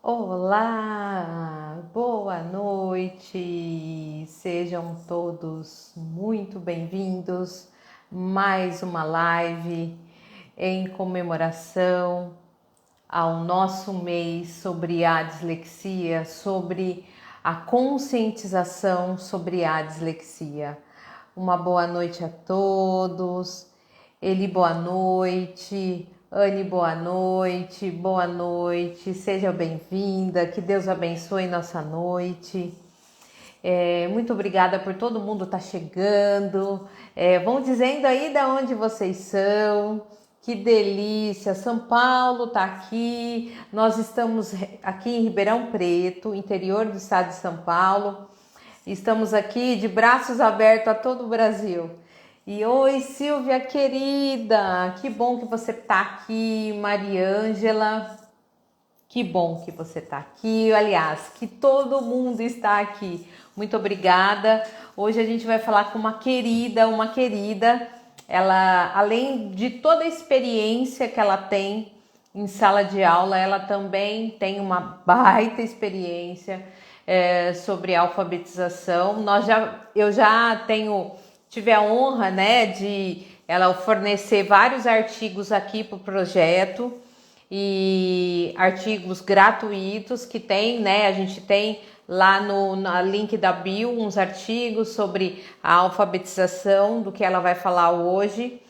Olá, boa noite, sejam todos muito bem-vindos. Mais uma live em comemoração ao nosso mês sobre a dislexia, sobre a conscientização sobre a dislexia. Uma boa noite a todos. Eli, boa noite. Anne, boa noite, seja bem-vinda, que Deus abençoe nossa noite. Muito obrigada por todo mundo estar chegando. Vão dizendo aí de onde vocês são. Que delícia! São Paulo está aqui. Nós estamos aqui em Ribeirão Preto, interior do estado de São Paulo. Estamos aqui de braços abertos a todo o Brasil. E oi, Silvia querida, que bom que você está aqui. Mariângela, que bom que você está aqui. Aliás, que todo mundo está aqui. Muito obrigada. Hoje a gente vai falar com uma querida. Ela, além de toda a experiência que ela tem em sala de aula, ela também tem uma baita experiência sobre alfabetização. Eu já tive a honra, né, de ela fornecer vários artigos aqui para o projeto, e artigos gratuitos que tem, né? A gente tem lá no link da bio uns artigos sobre a alfabetização, do que ela vai falar hoje.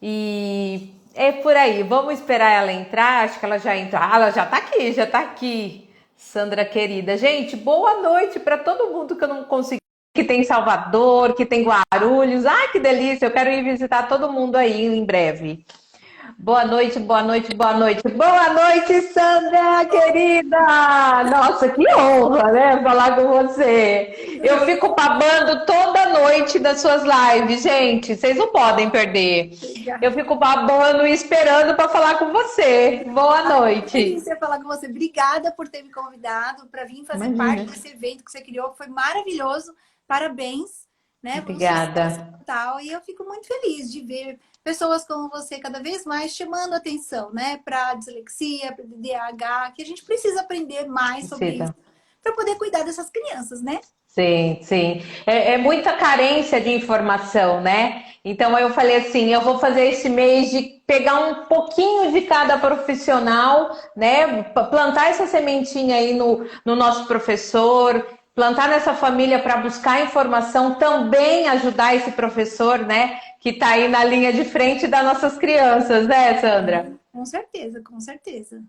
E é por aí, vamos esperar ela entrar. Acho que ela já entrou. Ah, ela já tá aqui. Sandra querida. Gente, boa noite para todo mundo que eu não consegui, que tem Salvador, que tem Guarulhos. Ai, que delícia, eu quero ir visitar todo mundo aí em breve. Boa noite, boa noite, boa noite. Boa noite, Sandra, querida! Nossa, que honra, né? Falar com você. Eu fico babando toda noite das suas lives, gente. Vocês não podem perder. Eu Obrigada. fico babando e esperando para falar com você. Boa noite. Delícia falar com você. Obrigada por ter me convidado para vir fazer parte Imagina. desse evento que você criou, que foi maravilhoso. Parabéns, né, pelo sucesso Obrigada. total. E eu fico muito feliz de ver pessoas como você cada vez mais chamando atenção, né, para a dislexia, para o DDAH, que a gente precisa aprender mais sobre isso Cida. para poder cuidar dessas crianças, né? Sim, sim. É muita carência de informação, né? Então eu falei assim, eu vou fazer esse mês de pegar um pouquinho de cada profissional, né? Plantar essa sementinha aí no nosso professor, plantar nessa família para buscar informação, também ajudar esse professor, né? Que está aí na linha de frente das nossas crianças, né, Sandra? Com certeza, com certeza.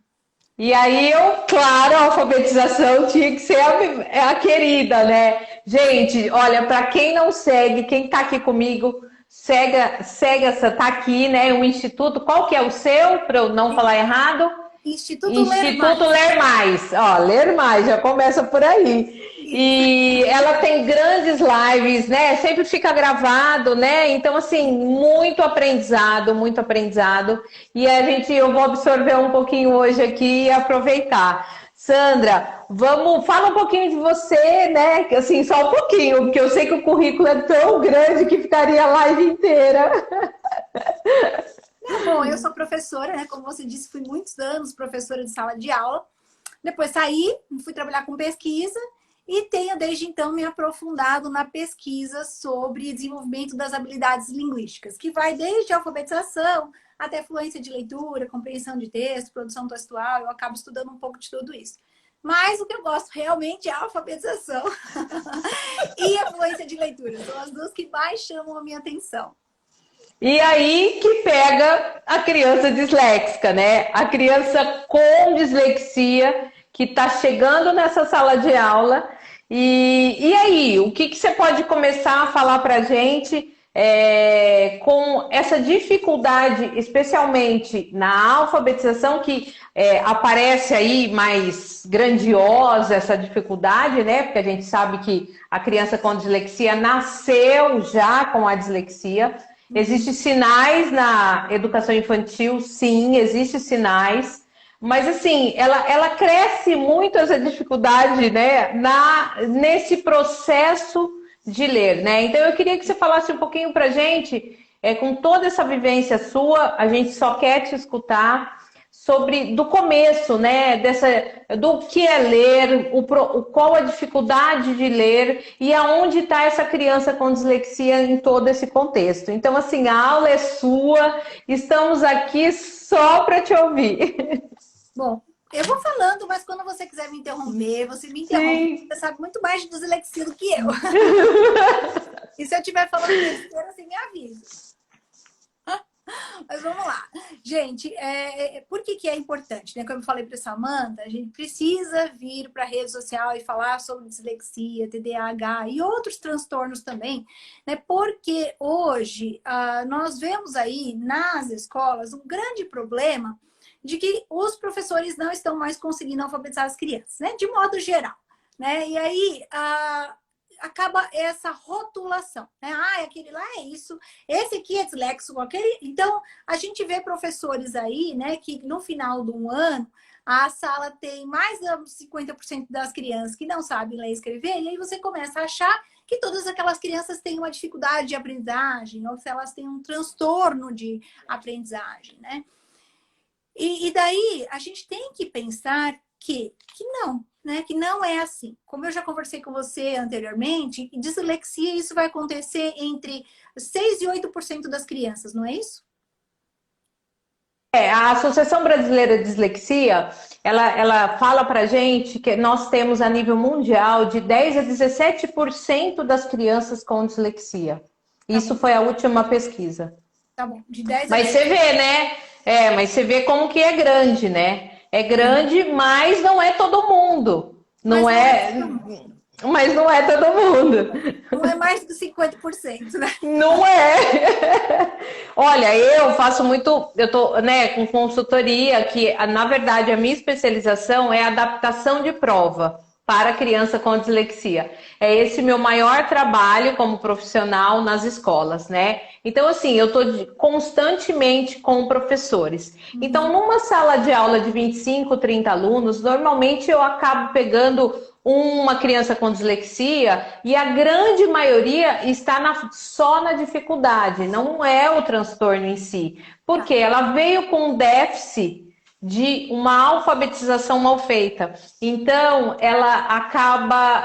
E aí claro, a alfabetização tinha que ser a querida, né? Gente, olha, para quem não segue, quem tá aqui comigo, segue essa, tá aqui, né? O Instituto, qual que é o seu, para eu não falar errado? Instituto Ler Instituto Mais. Ler Mais. Ó, Ler Mais, já começa por aí. Isso. E ela tem grandes lives, né? Sempre fica gravado, né? Então, assim, muito aprendizado, muito aprendizado. E eu vou absorver um pouquinho hoje aqui e aproveitar. Sandra, fala um pouquinho de você, né? Assim, só um pouquinho, porque eu sei que o currículo é tão grande que ficaria a live inteira. Não, bom, eu sou professora, né? Como você disse, fui muitos anos professora de sala de aula. Depois saí, fui trabalhar com pesquisa e tenho desde então me aprofundado na pesquisa sobre desenvolvimento das habilidades linguísticas, que vai desde a alfabetização até fluência de leitura, compreensão de texto, produção textual. Eu acabo estudando um pouco de tudo isso. Mas o que eu gosto realmente é a alfabetização e a fluência de leitura. São as duas que mais chamam a minha atenção. E aí que pega a criança disléxica, né? A criança com dislexia que está chegando nessa sala de aula. E aí, o que você pode começar a falar para a gente com essa dificuldade, especialmente na alfabetização, que aparece aí mais grandiosa essa dificuldade, né? Porque a gente sabe que a criança com dislexia nasceu já com a dislexia. Existem sinais na educação infantil, sim, existem sinais, mas assim, ela cresce muito essa dificuldade, né, nesse processo de ler, né? Então eu queria que você falasse um pouquinho pra gente, com toda essa vivência sua, a gente só quer te escutar, do começo, né? Do que é ler, qual a dificuldade de ler e aonde está essa criança com dislexia em todo esse contexto. Então, assim, a aula é sua, estamos aqui só para te ouvir. Bom, eu vou falando, mas quando você quiser me interromper, você me interrompe. Sim. Você sabe muito mais de dislexia do que eu. E se eu estiver falando besteira, você me avisa. Mas vamos lá. Gente, por que é importante? Né? Como eu falei para a Samantha, a gente precisa vir para a rede social e falar sobre dislexia, TDAH e outros transtornos também, né? Porque hoje nós vemos aí nas escolas um grande problema de que os professores não estão mais conseguindo alfabetizar as crianças, né? De modo geral, né? E aí acaba essa rotulação, né? Ah, aquele lá é isso, esse aqui é dislexo, aquele... Então, a gente vê professores aí, né, que no final do ano, a sala tem mais de 50% das crianças que não sabem ler e escrever, e aí você começa a achar que todas aquelas crianças têm uma dificuldade de aprendizagem, ou se elas têm um transtorno de aprendizagem, né? E daí, a gente tem que pensar que não, né? Que não é assim. Como eu já conversei com você anteriormente, dislexia, isso vai acontecer entre 6% e 8% das crianças, não é isso? A Associação Brasileira de Dislexia, ela fala pra gente que nós temos a nível mundial de 10 a 17% das crianças com dislexia. Tá Isso bom, foi a última pesquisa. tá bom. De 10 a Mas 17. você vê, né? Mas você vê como que é grande, né? É Uhum. grande, mas não é todo mundo. Mas Não não é é, todo mundo. mas não é todo mundo. Não é mais do 50%, né? Não é. Olha, eu faço muito, eu tô, né, com consultoria, que na verdade a minha especialização é adaptação de prova para criança com dislexia. É esse meu maior trabalho como profissional nas escolas, né? Então, assim, eu tô constantemente com professores. Então, Uhum. numa sala de aula de 25, 30 alunos, normalmente eu acabo pegando uma criança com dislexia e a grande maioria está só na dificuldade, não é o transtorno em si. Tá. Porque ela veio com um déficit de uma alfabetização mal feita. Então, ela acaba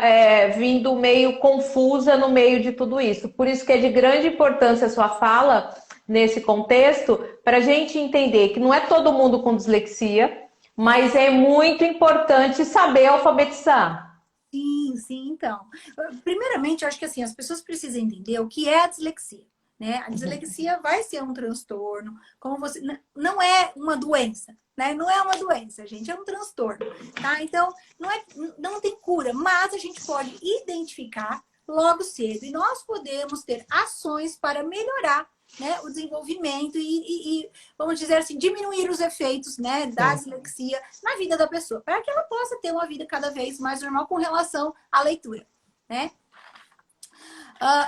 vindo meio confusa no meio de tudo isso. Por isso que é de grande importância a sua fala nesse contexto, para a gente entender que não é todo mundo com dislexia, mas é muito importante saber alfabetizar. Sim, sim, então. Primeiramente, eu acho que assim, as pessoas precisam entender o que é a dislexia, né? A dislexia vai ser um transtorno, como você não é uma doença, né? Não é uma doença, gente, é um transtorno, tá? Então, não tem cura, mas a gente pode identificar logo cedo e nós podemos ter ações para melhorar, né, o desenvolvimento vamos dizer assim, diminuir os efeitos, né, da Sim. dislexia na vida da pessoa, para que ela possa ter uma vida cada vez mais normal com relação à leitura, né?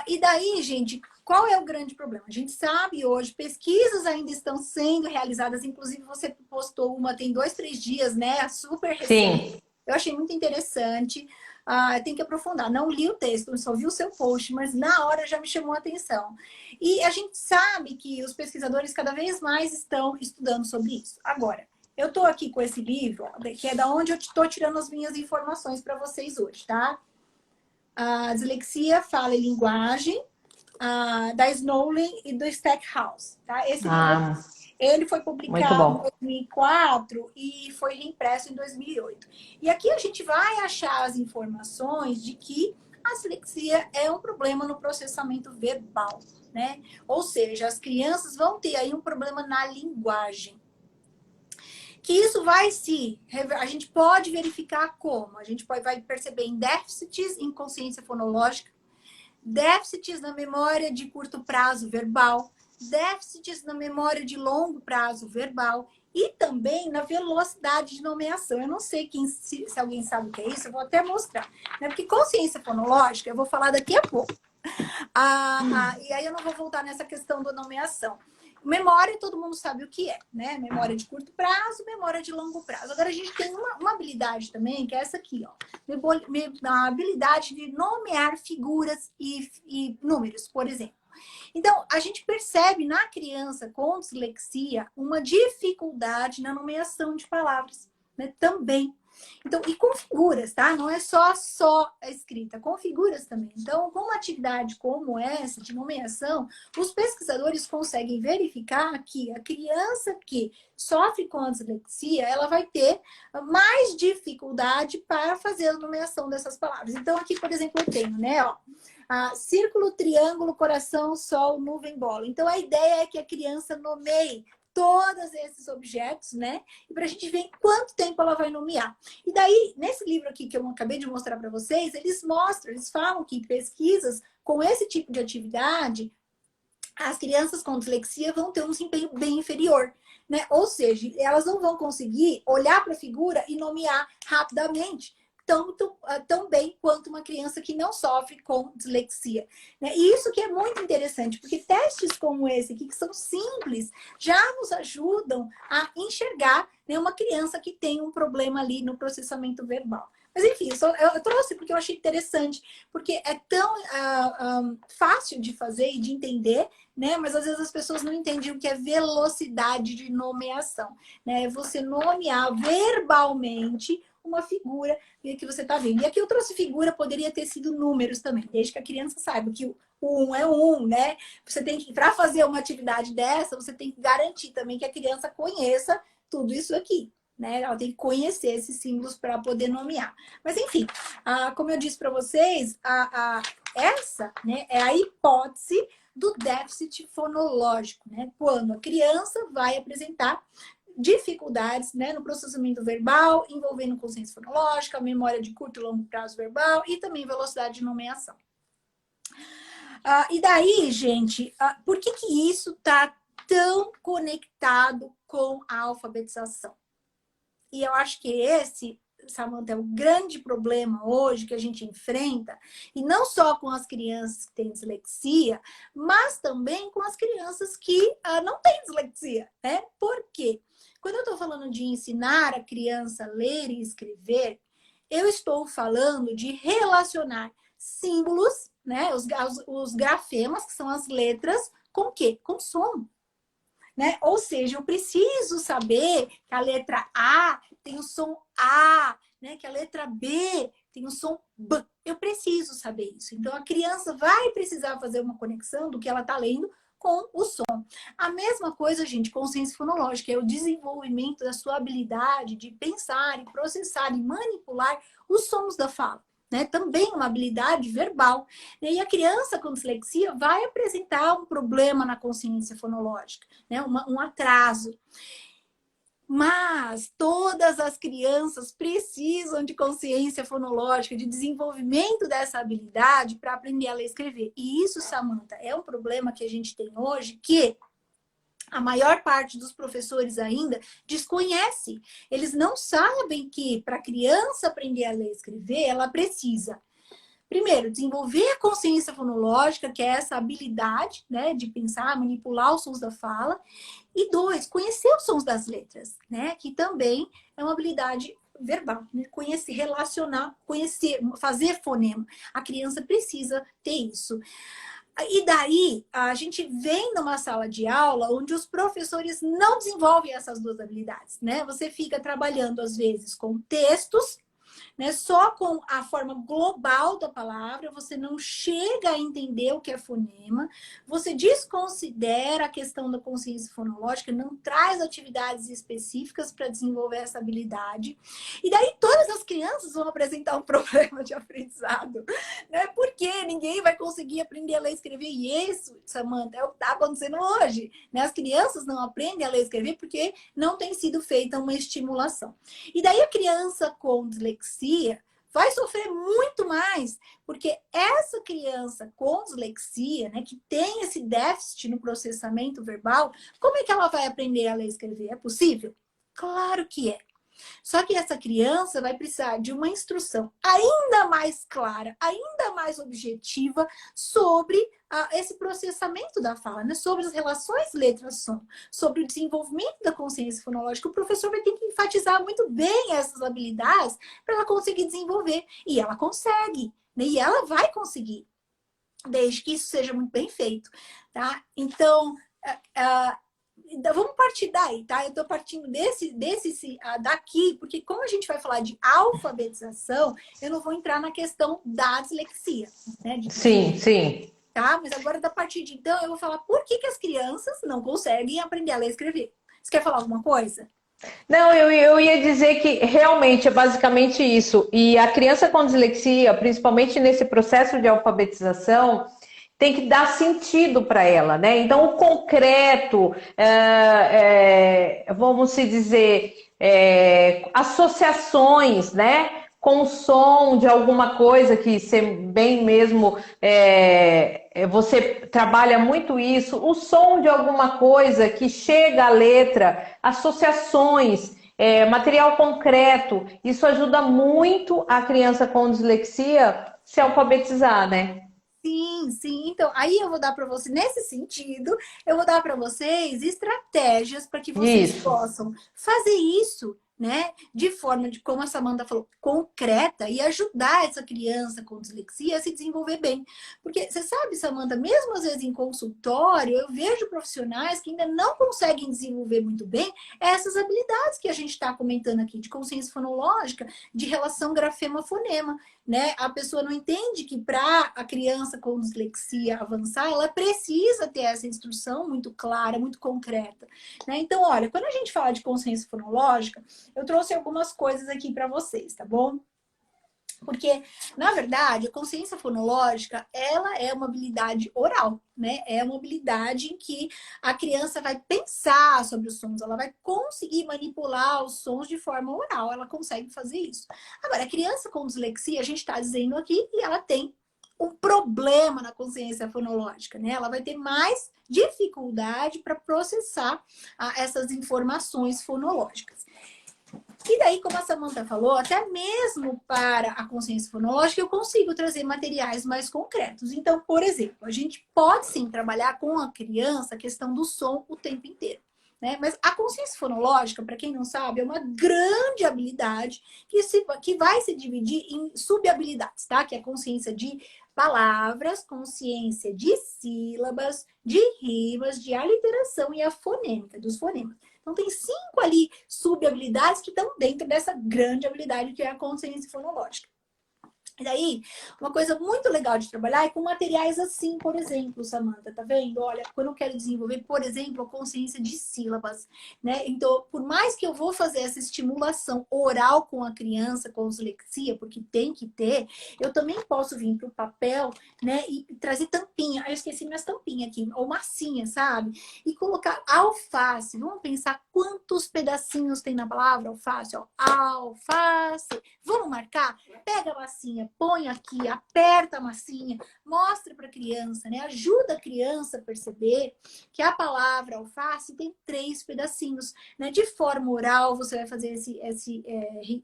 E daí, gente, qual é o grande problema? A gente sabe hoje, pesquisas ainda estão sendo realizadas, inclusive você postou uma tem 2, 3 dias, né? Super recente. Sim. Eu achei muito interessante. Tem que aprofundar. Não li o texto, só vi o seu post, mas na hora já me chamou a atenção. E a gente sabe que os pesquisadores cada vez mais estão estudando sobre isso. Agora, eu estou aqui com esse livro, que é da onde eu estou tirando as minhas informações para vocês hoje, tá? A Dislexia, Fala e Linguagem, da Snowlin e do Stackhouse, tá? Esse livro, ele foi Muito publicado em bom. 2004 e foi reimpresso em 2008. E aqui a gente vai achar as informações de que a dislexia é um problema no processamento verbal, né? Ou seja, as crianças vão ter aí um problema na linguagem. Que isso a gente pode verificar como? A gente vai perceber em déficits em consciência fonológica, déficits na memória de curto prazo verbal, déficits na memória de longo prazo verbal e também na velocidade de nomeação. Eu não sei se alguém sabe o que é isso, eu vou até mostrar. Né? Porque consciência fonológica, eu vou falar daqui a pouco. E aí eu não vou voltar nessa questão da nomeação. Memória, todo mundo sabe o que é, né? Memória de curto prazo, memória de longo prazo. Agora, a gente tem uma habilidade também, que é essa aqui, ó. A habilidade de nomear figuras e números, por exemplo. Então, a gente percebe na criança com dislexia uma dificuldade na nomeação de palavras, né? Também. Então, e com figuras, tá? Não é só a escrita, com figuras também. Então, com uma atividade como essa, de nomeação, os pesquisadores conseguem verificar que a criança que sofre com a dislexia, ela vai ter mais dificuldade para fazer a nomeação dessas palavras. Então, aqui, por exemplo, eu tenho, né, ó, círculo, triângulo, coração, sol, nuvem, bola. Então, a ideia é que a criança nomeie todos esses objetos, né? E para a gente ver em quanto tempo ela vai nomear. E daí, nesse livro aqui que eu acabei de mostrar para vocês, eles mostram, eles falam que em pesquisas com esse tipo de atividade, as crianças com dislexia vão ter um desempenho bem inferior, né? Ou seja, elas não vão conseguir olhar para a figura e nomear rapidamente, tão bem quanto uma criança que não sofre com dislexia, né? E isso que é muito interessante, porque testes como esse aqui, que são simples, já nos ajudam a enxergar, né, uma criança que tem um problema ali no processamento verbal. Mas enfim, eu trouxe porque eu achei interessante, porque é tão fácil de fazer e de entender, né? Mas às vezes as pessoas não entendem o que é velocidade de nomeação, né? Você nomear verbalmente uma figura que você está vendo. E aqui eu trouxe figura, poderia ter sido números também, desde que a criança saiba que o 1 é 1, né? Você tem que, para fazer uma atividade dessa, você tem que garantir também que a criança conheça tudo isso aqui, né? Ela tem que conhecer esses símbolos para poder nomear. Mas enfim, como eu disse para vocês, essa, né, é a hipótese do déficit fonológico, né? Quando a criança vai apresentar dificuldades, né, no processamento verbal, envolvendo consciência fonológica, memória de curto e longo prazo verbal e também velocidade de nomeação. E daí, gente, por que isso está tão conectado com a alfabetização? E eu acho que esse, Samantha, é o grande problema hoje que a gente enfrenta, e não só com as crianças que têm dislexia, mas também com as crianças que não têm dislexia, né? Por quê? Quando eu estou falando de ensinar a criança a ler e escrever, eu estou falando de relacionar símbolos, né? Os grafemas, que são as letras, com o quê? Com som. Né? Ou seja, eu preciso saber que a letra A tem o som A, né? Que a letra B tem o som B. Eu preciso saber isso. Então, a criança vai precisar fazer uma conexão do que ela está lendo com o som. A mesma coisa, gente, consciência fonológica, é o desenvolvimento da sua habilidade de pensar e processar e manipular os sons da fala. Né? Também uma habilidade verbal. E a criança com dislexia vai apresentar um problema na consciência fonológica, né? Um atraso. Mas todas as crianças precisam de consciência fonológica, de desenvolvimento dessa habilidade para aprender a ler e escrever. E isso, Samantha, é um problema que a gente tem hoje, que a maior parte dos professores ainda desconhece. Eles não sabem que para a criança aprender a ler e escrever, ela precisa, primeiro, desenvolver a consciência fonológica, que é essa habilidade, né, de pensar, manipular os sons da fala. E dois, conhecer os sons das letras, né, que também é uma habilidade verbal, né? Conhecer, relacionar, conhecer, fazer fonema. A criança precisa ter isso. E daí, a gente vem numa sala de aula onde os professores não desenvolvem essas duas habilidades, né? Você fica trabalhando, às vezes, com textos, né? Só com a forma global da palavra, você não chega a entender o que é fonema, você desconsidera a questão da consciência fonológica, não traz atividades específicas para desenvolver essa habilidade. E daí todas as crianças vão apresentar um problema de aprendizado, né? Porque ninguém vai conseguir aprender a ler e escrever. E isso, Samantha, é o que está acontecendo hoje, né? As crianças não aprendem a ler e escrever porque não tem sido feita uma estimulação. E daí a criança com dislexia vai sofrer muito mais, porque essa criança com dislexia, né, que tem esse déficit no processamento verbal, como é que ela vai aprender a ler e escrever? É possível? Claro que é. Só que essa criança vai precisar de uma instrução ainda mais clara, ainda mais objetiva sobre esse processamento da fala, né? Sobre as relações letra-som, sobre o desenvolvimento da consciência fonológica. O professor vai ter que enfatizar muito bem essas habilidades para ela conseguir desenvolver. E ela consegue, né? E ela vai conseguir. desde que isso seja muito bem feito, tá? Então, vamos partir daí, tá? Eu estou partindo daqui, porque como a gente vai falar de alfabetização, eu não vou entrar na questão da dislexia, né? Sim, sim. Tá? Mas agora, da partir de então, eu vou falar por que as crianças não conseguem aprender a ler e escrever. Você quer falar alguma coisa? Não, eu ia dizer que realmente é basicamente isso. E a criança com dislexia, principalmente nesse processo de alfabetização, tem que dar sentido para ela, né? Então, o concreto, vamos se dizer, associações, né? Com o som de alguma coisa que você bem mesmo você trabalha muito isso, o som de alguma coisa que chega à letra, associações, material concreto, isso ajuda muito a criança com dislexia se alfabetizar, né? Sim, sim. Então, aí eu vou dar para você, nesse sentido, eu vou dar para vocês estratégias para que vocês Isso. possam fazer isso, né? De forma, de como a Samantha falou, concreta e ajudar essa criança com dislexia a se desenvolver bem. Porque você sabe, Samantha, mesmo às vezes em consultório, eu vejo profissionais que ainda não conseguem desenvolver muito bem essas habilidades que a gente está comentando aqui, de consciência fonológica, de relação grafema-fonema, né? A pessoa não entende que para a criança com dislexia avançar, ela precisa ter essa instrução muito clara, muito concreta, né? Então, olha, quando a gente fala de consciência fonológica, eu trouxe algumas coisas aqui para vocês, tá bom? Porque, na verdade, a consciência fonológica, ela é uma habilidade oral, né? É uma habilidade em que a criança vai pensar sobre os sons, ela vai conseguir manipular os sons de forma oral, ela consegue fazer isso. Agora, a criança com dislexia, a gente está dizendo aqui que ela tem um problema na consciência fonológica, né? Ela vai ter mais dificuldade para processar essas informações fonológicas. E daí, como a Samantha falou, até mesmo para a consciência fonológica, eu consigo trazer materiais mais concretos. Então, por exemplo, a gente pode sim trabalhar com a criança a questão do som o tempo inteiro. Né? Mas a consciência fonológica, para quem não sabe, é uma grande habilidade que vai se dividir em subhabilidades, tá? Que é a consciência de palavras, consciência de sílabas, de rimas, de aliteração e a fonêmica, dos fonemas. Então, tem 5 ali subhabilidades que estão dentro dessa grande habilidade que é a consciência fonológica. E daí, uma coisa muito legal de trabalhar é com materiais assim, por exemplo, Samantha, tá vendo? Olha, quando eu quero desenvolver, por exemplo, a consciência de sílabas, né? Então, por mais que eu vou fazer essa estimulação oral com a criança com dislexia, porque tem que ter, eu também posso vir para o papel, né? E trazer tampinha. Eu esqueci minhas tampinhas aqui, ou massinha, sabe? E colocar alface. Vamos pensar quantos pedacinhos tem na palavra alface, ó. Alface. Vamos marcar? Pega a massinha, põe aqui, aperta a massinha, mostra para a criança, né? Ajuda a criança a perceber que a palavra alface tem 3 pedacinhos, né? De forma oral, você vai fazer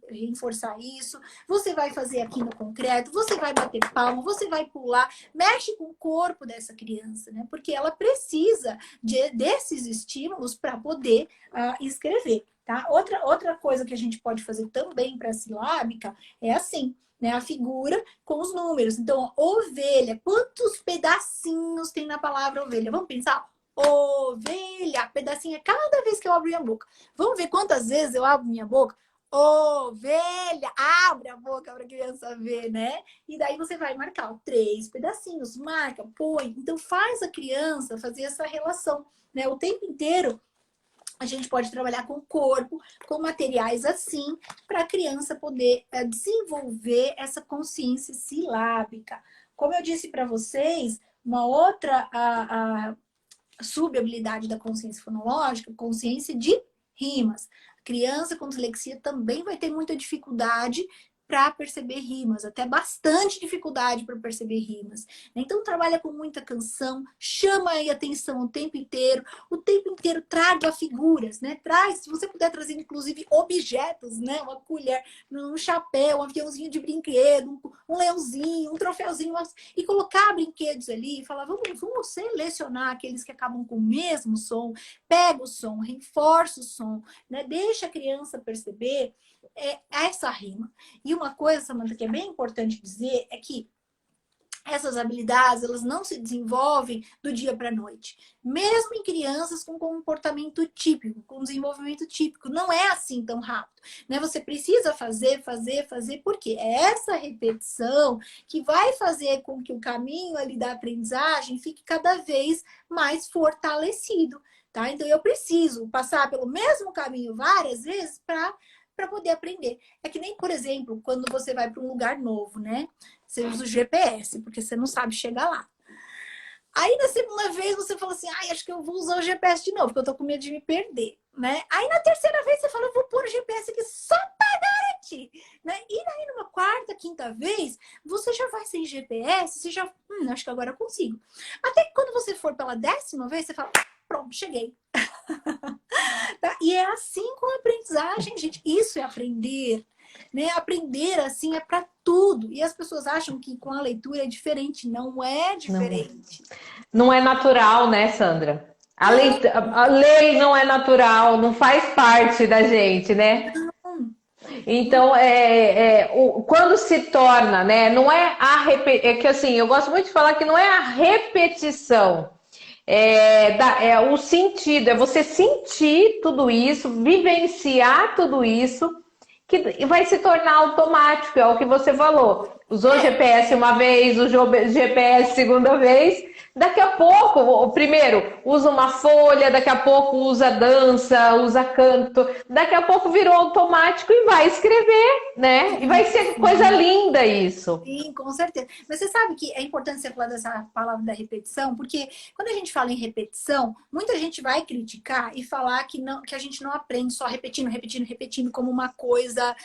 reforçar isso, você vai fazer aqui no concreto, você vai bater palma, você vai pular, mexe com o corpo dessa criança, né? Porque ela precisa desses estímulos para poder escrever. Tá? Outra coisa que a gente pode fazer também para a silábica é assim, né? A figura com os números. Então, ovelha, quantos pedacinhos tem na palavra ovelha? Vamos pensar? Ovelha, pedacinho é cada vez que eu abro minha boca. Vamos ver quantas vezes eu abro minha boca? Ovelha, abre a boca para a criança ver, né? E daí você vai marcar 3 pedacinhos, marca, põe. Então, faz a criança fazer essa relação, né? O tempo inteiro a gente pode trabalhar com o corpo, com materiais assim, para a criança poder desenvolver essa consciência silábica. Como eu disse para vocês, uma outra subhabilidade da consciência fonológica, consciência de rimas. A criança com dislexia também vai ter muita dificuldade para perceber rimas, até bastante dificuldade para perceber rimas. Então trabalha com muita canção, chama aí atenção o tempo inteiro traga figuras, né? Traz, se você puder trazer inclusive objetos, né? Uma colher, um chapéu, um aviãozinho de brinquedo, um leãozinho, um troféuzinho, e colocar brinquedos ali e falar, vamos selecionar aqueles que acabam com o mesmo som, pega o som, reforça o som, né? Deixa a criança perceber essa rima. E uma coisa, Samantha, que é bem importante dizer é que essas habilidades, elas não se desenvolvem do dia para a noite. Mesmo em crianças com comportamento típico, com desenvolvimento típico, não é assim tão rápido, né? Você precisa fazer, porque é essa repetição que vai fazer com que o caminho ali da aprendizagem fique cada vez mais fortalecido, tá? Então eu preciso passar pelo mesmo caminho várias vezes para poder aprender. É que nem, por exemplo, quando você vai para um lugar novo, né? Você usa o GPS, porque você não sabe chegar lá. Aí na segunda vez você fala assim, ai, acho que eu vou usar o GPS de novo, porque eu tô com medo de me perder, né? Aí na terceira vez você fala, eu vou pôr o GPS aqui só para garantir, né? E aí numa quarta, quinta vez, você já vai sem GPS, você já, acho que agora eu consigo. Até que quando você for pela 10ª vez, você fala, pronto, cheguei. Tá? E é assim com a aprendizagem, gente. Isso é aprender. Né? Aprender assim é para tudo. E as pessoas acham que com a leitura é diferente. Não é Não, diferente. não é natural, né, Sandra? Não. A lei não é natural, não faz parte da gente, né? Então, quando se torna, né? Não é é que assim, eu gosto muito de falar que não é a repetição, é o sentido, é você sentir tudo isso, vivenciar tudo isso, que vai se tornar automático, é o que você falou. Usou o GPS uma vez, usou o GPS segunda vez, daqui a pouco, o primeiro, usa uma folha, daqui a pouco usa dança, usa canto, daqui a pouco virou automático e vai escrever, né? E vai ser coisa linda isso. Sim, com certeza. Mas você sabe que é importante você falar dessa palavra da repetição, porque quando a gente fala em repetição, muita gente vai criticar e falar que, não, que a gente não aprende só repetindo como uma coisa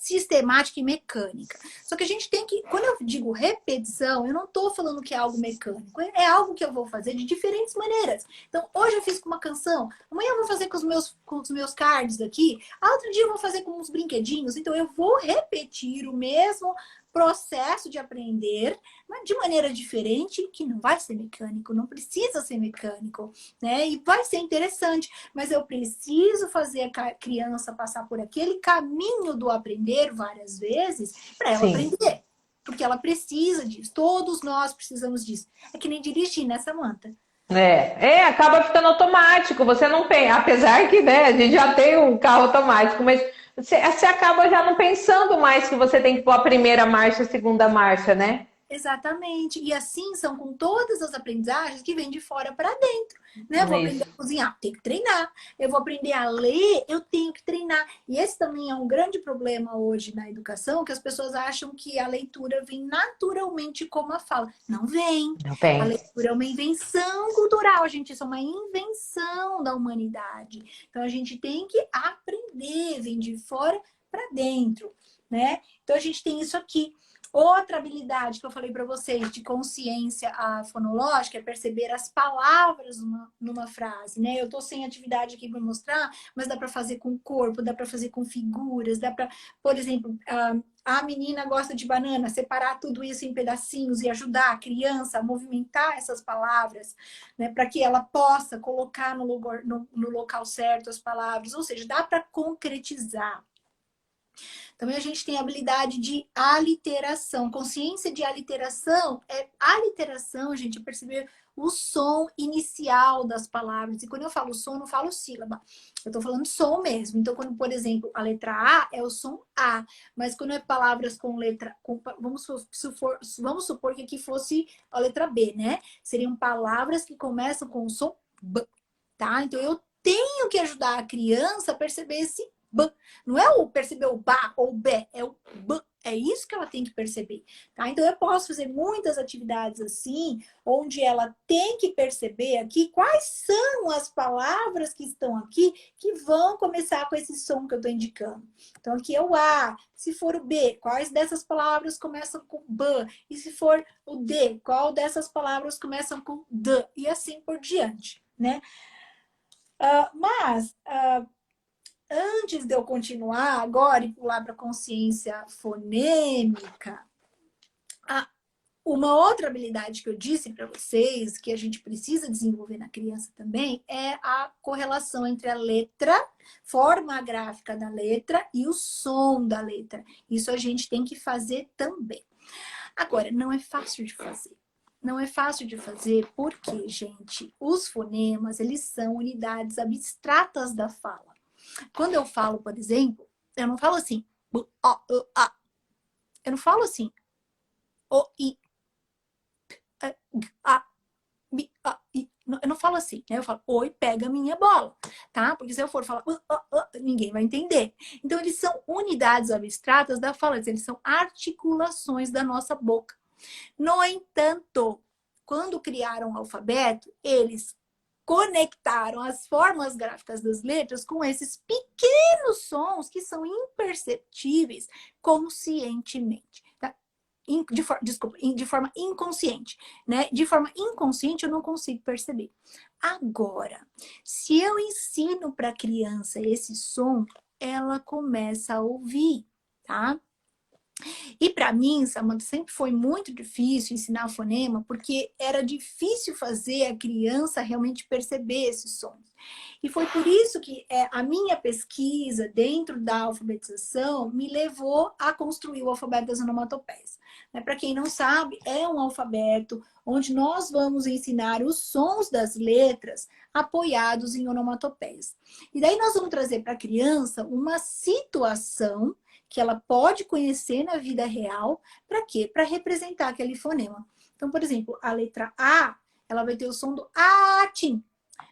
sistemática e mecânica. Só que a gente tem que, quando eu digo repetição, eu não estou falando que é algo mecânico, é algo que eu vou fazer de diferentes maneiras. Então, hoje eu fiz com uma canção, amanhã eu vou fazer com os meus cards aqui, outro dia eu vou fazer com uns brinquedinhos, então eu vou repetir o mesmo processo de aprender, mas de maneira diferente, que não vai ser mecânico, não precisa ser mecânico, né? E vai ser interessante, mas eu preciso fazer a criança passar por aquele caminho do aprender várias vezes para ela Sim. aprender. Porque ela precisa disso, todos nós precisamos disso. É que nem dirigir, né, Samantha? Acaba ficando automático. Você não pensa, apesar que, né, a gente já tem um carro automático, mas você acaba já não pensando mais que você tem que pôr a primeira marcha, a segunda marcha, né? Exatamente. E assim são com todas as aprendizagens que vêm de fora para dentro. Né? Eu vou aprender a Isso. cozinhar, tenho que treinar. Eu vou aprender a ler, eu tenho que treinar. E esse também é um grande problema hoje na educação, que as pessoas acham que a leitura vem naturalmente como a fala. Não vem. Não A tem. leitura é uma invenção cultural, gente. Isso é uma invenção da humanidade. Então a gente tem que aprender, vem de fora para dentro. Né? Então a gente tem isso aqui. Outra habilidade que eu falei para vocês de consciência fonológica é perceber as palavras numa frase, né? Eu tô sem atividade aqui para mostrar, mas dá para fazer com o corpo, dá para fazer com figuras, dá para, por exemplo, a menina gosta de banana, separar tudo isso em pedacinhos e ajudar a criança a movimentar essas palavras, né? Para que ela possa colocar no local certo as palavras, ou seja, dá para concretizar. Também a gente tem a habilidade de aliteração. Consciência de aliteração é aliteração, gente, é perceber o som inicial das palavras. E quando eu falo som, eu não falo sílaba. Eu estou falando som mesmo. Então, quando, por exemplo, a letra A é o som A. Mas quando é palavras com letra... vamos supor que aqui fosse a letra B, né? Seriam palavras que começam com o som B, tá? Então, eu tenho que ajudar a criança a perceber esse B. Não é o perceber o ba ou o bé, é o B. É isso que ela tem que perceber, tá? Então, eu posso fazer muitas atividades assim, onde ela tem que perceber aqui quais são as palavras que estão aqui que vão começar com esse som que eu estou indicando. Então, aqui é o A. Se for o B, quais dessas palavras começam com B? E se for o D, qual dessas palavras começam com D? E assim por diante, né? Mas antes de eu continuar agora e pular para a consciência fonêmica, uma outra habilidade que eu disse para vocês, que a gente precisa desenvolver na criança também, é a correlação entre a letra, forma gráfica da letra e o som da letra. Isso a gente tem que fazer também. Agora, não é fácil de fazer. Não é fácil de fazer porque, gente, os fonemas, eles são unidades abstratas da fala. Quando eu falo, por exemplo, eu não falo assim, bu, ó, a. Eu não falo assim, o, i, a, bi, a, i. Eu não falo assim, né? Eu falo, oi, pega a minha bola, tá? Porque se eu for falar, ninguém vai entender. Então, eles são unidades abstratas da fala, eles são articulações da nossa boca. No entanto, quando criaram o alfabeto, eles conectaram as formas gráficas das letras com esses pequenos sons que são imperceptíveis conscientemente. Tá? De forma inconsciente. Né? De forma inconsciente, eu não consigo perceber. Agora, se eu ensino para a criança esse som, ela começa a ouvir, tá? E para mim, Samantha, sempre foi muito difícil ensinar fonema, porque era difícil fazer a criança realmente perceber esses sons. E foi por isso que a minha pesquisa dentro da alfabetização me levou a construir o alfabeto das onomatopeias. Para quem não sabe, é um alfabeto onde nós vamos ensinar os sons das letras apoiados em onomatopeias. E daí nós vamos trazer para a criança uma situação que ela pode conhecer na vida real, para quê? Para representar aquele fonema. Então, por exemplo, a letra A, ela vai ter o som do atim.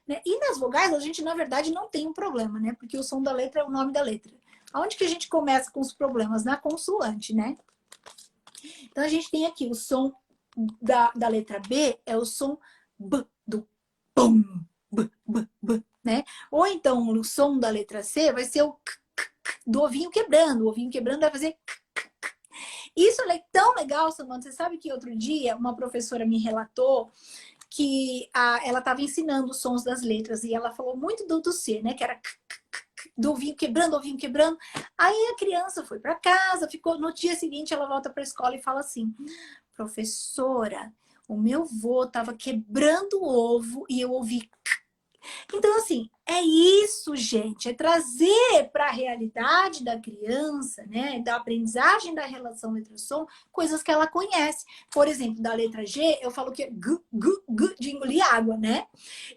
Né? E nas vogais, a gente, na verdade, não tem um problema, né? Porque o som da letra é o nome da letra. Aonde que a gente começa com os problemas? Na consoante, né? Então, a gente tem aqui o som da letra B, é o som B, do pum, B, B, B, né? Ou então, o som da letra C vai ser o do ovinho quebrando. O ovinho quebrando vai fazer... Isso é tão legal, Samantha. Você sabe que outro dia uma professora me relatou que ela estava ensinando os sons das letras e ela falou muito do C, né? Que era do ovinho quebrando, ovinho quebrando. Aí a criança foi para casa, ficou. No dia seguinte ela volta para a escola e fala assim: professora, o meu vô estava quebrando o ovo e eu ouvi. Então, assim, é isso, gente. É trazer para a realidade da criança, né? Da aprendizagem da relação letra-som, coisas que ela conhece. Por exemplo, da letra G, eu falo que é gu, gu, gu, de engolir água, né?